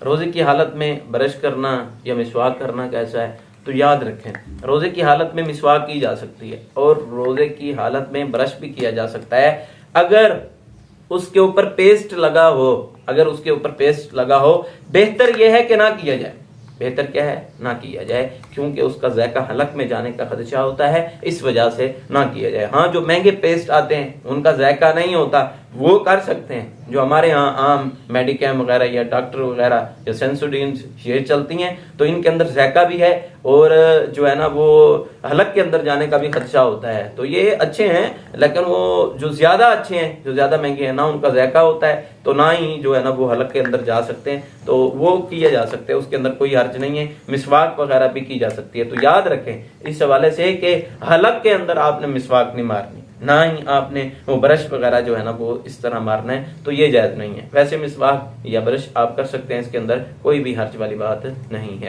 रोजे की हालत में ब्रश करना या मिसवाक करना कैसा है? तो याद रखें, रोजे की हालत में मिसवाक की जा सकती है और रोजे की हालत में ब्रश भी किया जा सकता है अगर उसके ऊपर पेस्ट लगा हो। अगर उसके ऊपर पेस्ट लगा हो, बेहतर यह है कि ना किया जाए। बेहतर क्या है? ना किया जाए, क्योंकि उसका जायका हलक में जाने का खदशा होता है, इस वजह से ना किया जाए। हाँ, जो महंगे पेस्ट आते हैं उनका जायका नहीं होता, वो कर सकते हैं। जो हमारे यहाँ आम मेडिकेम वगैरह या डॉक्टर वगैरह या सेंसोडीन ये चलती हैं, तो इनके अंदर जायका भी है और जो है ना वो हलक के अंदर जाने का भी खदशा होता है। तो ये अच्छे हैं, लेकिन वो जो ज्यादा अच्छे हैं, जो ज्यादा महंगे हैं, ना उनका जायका होता है, तो ना ही जो है ना वो हलक के अंदर जा सकते हैं, तो वो किए जा सकते हैं, उसके अंदर कोई हर्ज नहीं है। मिसवाक वगैरह भी की जा सकती है। तो याद रखें इस हवाले से कि हलक के अंदर आपने मिसवाक नहीं मारनी, ना ही आपने वो ब्रश वगैरह जो है ना वो इस तरह मारना है, तो ये जायज नहीं है। वैसे मिसवाक या ब्रश आप कर सकते हैं, इसके अंदर कोई भी हर्ज वाली बात नहीं है।